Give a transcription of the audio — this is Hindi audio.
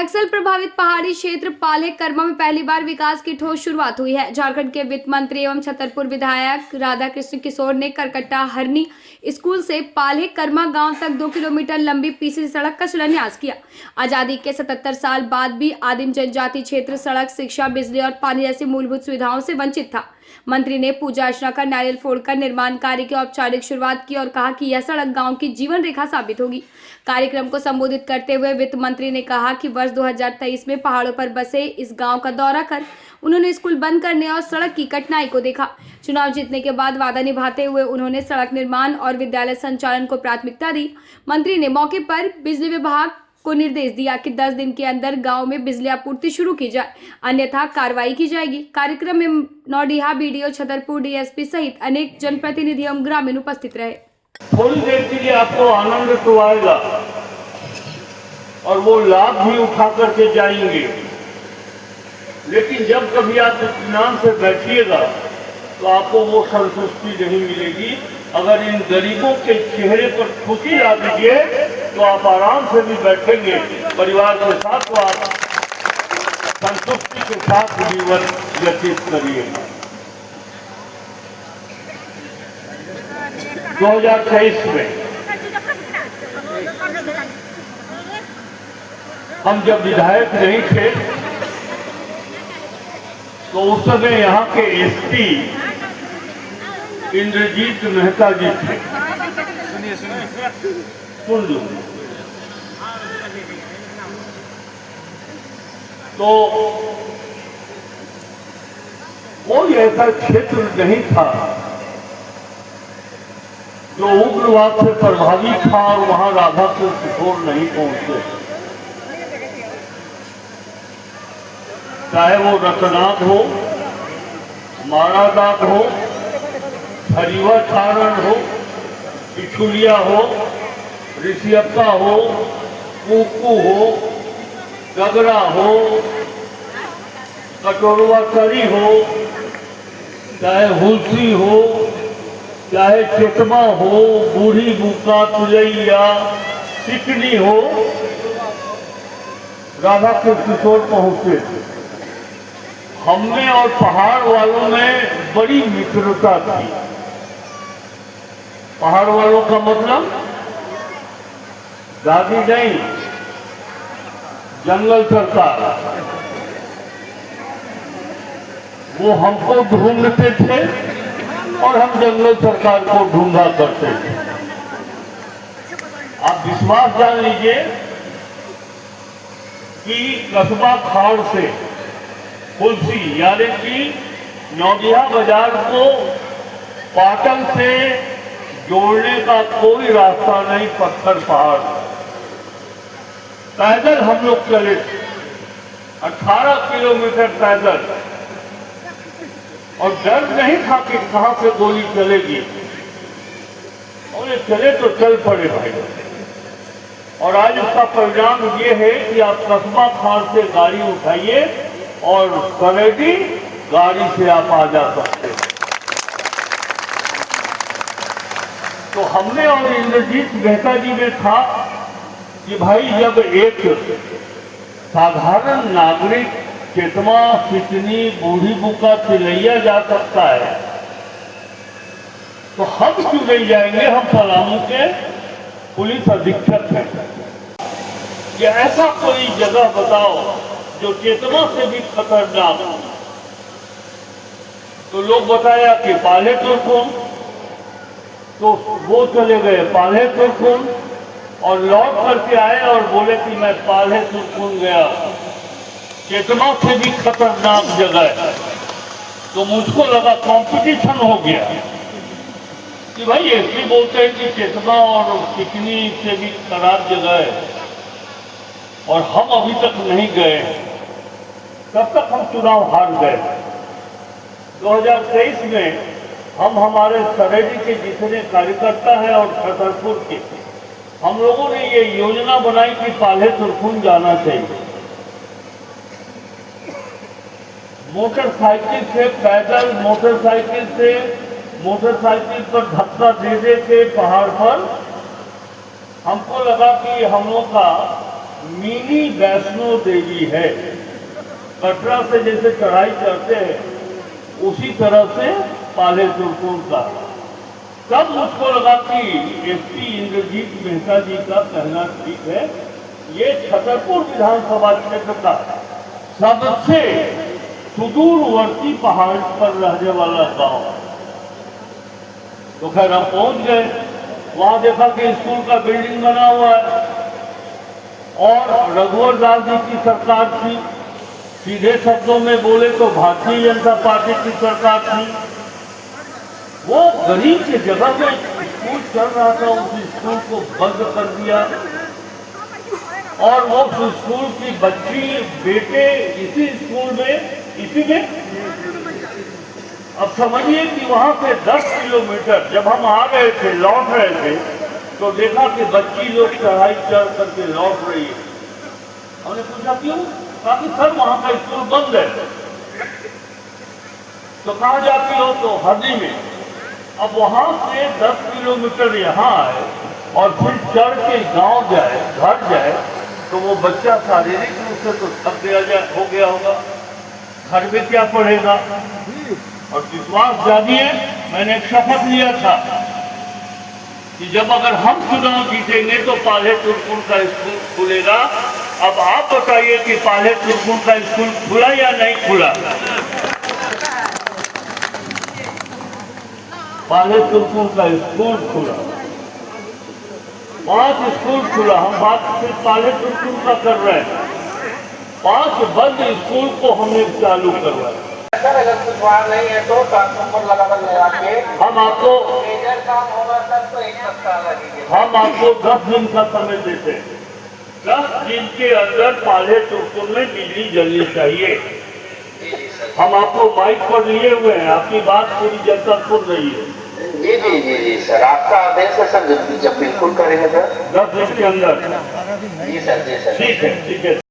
नक्सल प्रभावित पहाड़ी क्षेत्र पाले कर्मा में पहली बार विकास की ठोस शुरुआत हुई है। झारखंड के वित्त मंत्री एवं छतरपुर विधायक राधाकृष्ण किशोर ने करकट्टा हरनी स्कूल से पाले कर्मा गांव तक 2 किलोमीटर लंबी पीसी सड़क का शिलान्यास किया। आजादी के 77 साल बाद भी आदिम जनजाति क्षेत्र सड़क, शिक्षा, बिजली और पानी जैसी मूलभूत सुविधाओं से वंचित था। मंत्री ने पूजा अर्चना कर नारियल फोड़कर निर्माण कार्य की औपचारिक शुरुआत की और कहा कि यह सड़क गांव की जीवन रेखा साबित होगी। कार्यक्रम को संबोधित करते हुए वित्त मंत्री ने कहा कि वर्ष 2023 में पहाड़ों पर बसे इस गांव का दौरा कर उन्होंने स्कूल बंद करने और सड़क की कठिनाई को देखा। चुनाव जीतने के बाद वादा निभाते हुए उन्होंने सड़क निर्माण और विद्यालय संचालन को प्राथमिकता दी। मंत्री ने मौके पर बिजली विभाग को निर्देश दिया कि 10 दिन के अंदर गांव में बिजली आपूर्ति शुरू की जाए, अन्यथा कार्रवाई की जाएगी। कार्यक्रम में नौडिहा बीडीओ, छतरपुर डीएसपी सहित अनेक जनप्रतिनिधि एवं ग्रामीण उपस्थित रहे। थोड़ी देर के लिए आपको आनंद तो आएगा और वो लाभ भी उठा करके जाएंगे, लेकिन जब कभी आप इत्मीनान से बैठिएगा तो आपको वो संतुष्टि नहीं मिलेगी। अगर इन गरीबों के चेहरे पर खुशी ला दीजिए तो आप आराम से भी बैठेंगे परिवार के साथ, तो आप संतुष्टि के साथ जीवन व्यतीत करिएगा। 2023 में हम जब विधायक नहीं थे तो उस समय यहाँ के एसपी इंद्रजीत मेहता जी थे। सुन लो, तो कोई ऐसा क्षेत्र नहीं था जो उग्रवाद से प्रभावित था और वहां राधाकृष्ण किशोर नहीं पहुंचे। चाहे वो रतनाथ हो, मारादात हो, हरिवा चारण हो, पिछुलिया हो, ऋषियप्पा हो, कुकू हो, गगरा हो, कटोरवा करी हो, चाहे हुलसी हो, चाहे चेतमा हो, बूढ़ी बुका तुलैया सिकनी हो, राधाकृष्ण किशोर पहुंचे। हमने और पहाड़ वालों में बड़ी मित्रता थी। पहाड़ वालों का मतलब दादी नहीं, जंगल सरकार, वो हमको ढूंढते थे और हम जंगल सरकार को ढूंढा करते थे। आप विश्वास जान लीजिए कि कस्बा खाड़ से हुलसी यानी कि नौडिहा बाजार को पाटन से जोड़ने का कोई रास्ता नहीं, पत्थर पहाड़। पैदल हम लोग चले 18 किलोमीटर पैदल, और डर नहीं था कि कहां से गोली चलेगी, और ये चले तो चल पड़े भाई। और आज इसका परिणाम ये है कि आप कस्बा खाड़ से गाड़ी उठाइए और सरेडी गाड़ी से आप आ जा सकते हैं। तो हमने और इंद्रजीत मेहता जी में था कि भाई जब एक साधारण नागरिक चेतमा, सिकनी, बूढ़ी बुका तिलैया जा सकता है तो हम क्यों नहीं जाएंगे। हम पलामू के पुलिस अधीक्षक हैं कि ऐसा कोई जगह बताओ जो चेतमा से भी खतरनाक हो। तो लोग बताया कि पाले तुर्कुम, तो वो चले गए पाले तुर्कुम और लौट करके आए और बोले कि मैं पाले तुर्कुम गया, चेतमा से भी खतरनाक जगह है। तो मुझको लगा कंपटीशन हो गया कि भाई ऐसे बोलते हैं कि चेतमा और सिकनी से भी खराब जगह है और हम अभी तक नहीं गए। तब तक हम चुनाव हार गए। 2023 में हम हमारे सरेडी के जितने कार्यकर्ता हैं और छतरपुर के, हम लोगों ने ये योजना बनाई कि पाले तुर्कुम जाना चाहिए। मोटरसाइकिल से पैदल, मोटरसाइकिल पर धक्का दे दे के पहाड़ पर हमको लगा कि हम लोग का मिनी वैष्णो देवी है। कटरा से जैसे चढ़ाई चढ़ते हैं उसी तरह से पाले तुर्कुन का। तब मुझको लगा कि एसपी इंद्रजीत मेहता जी का कहना ठीक है, ये छतरपुर विधानसभा क्षेत्र का सबसे सुदूरवर्ती पहाड़ पर रहने वाला गांव है। तो खैर हम पहुंच गए, वहां देखा कि स्कूल का बिल्डिंग बना हुआ है और रघुवर दास जी की सरकार थी। सीधे शब्दों में बोले तो भारतीय जनता पार्टी की सरकार थी। वो गरीब की जगह में स्कूल चल रहा था, उस स्कूल को बंद कर दिया और वो स्कूल की बच्ची बेटे इसी स्कूल में इसी में। अब समझिए कि वहां से 10 किलोमीटर जब हम आ गए थे, लौट रहे थे, तो देखा कि बच्ची लोग चढ़ाई चढ़ करके लौट रही है। हमने पूछा क्यों? कहा कि सर वहां का स्कूल बंद है। तो कहाँ जाती हो? तो हरदी में। अब वहां से 10 किलोमीटर यहाँ आए और फिर चढ़ के गांव जाए, घर जाए, तो वो बच्चा शारीरिक रूप से तो थक हो गया होगा, घर में क्या पढ़ेगा। और विश्वास जानिए, मैंने एक शपथ लिया था कि जब अगर हम चुनाव जीतेंगे तो पाले तुर्कुन का स्कूल खुलेगा। अब आप बताइए कि पाले तुर्कुन का स्कूल खुला या नहीं खुला? पाले तुर्कुन का स्कूल खुला, 5 स्कूल खुला। हम बात सिर्फ पाले तुर्कुन का कर रहे हैं। 5 बंद स्कूल को हमने चालू करवाया। सर अगर कुछ वहाँ नहीं है तो ट्रांसफार्मर लगा के हम आपको मेजर काम होगा सर तो 1 सप्ताह लगेगा। हम आपको 10 दिन का समय देते हैं। 10 दिन के अंदर पाले तुर्कुन में बिजली जलनी चाहिए। हम आपको माइक पर लिए हुए हैं, आपकी बात पूरी जनता सुन रही है। जी जी जी जी सर, आपका आदेश है सर, जब बिल्कुल करेंगे सर 10 दिन के अंदर। जी सर जी सर। ठीक है, ठीक है।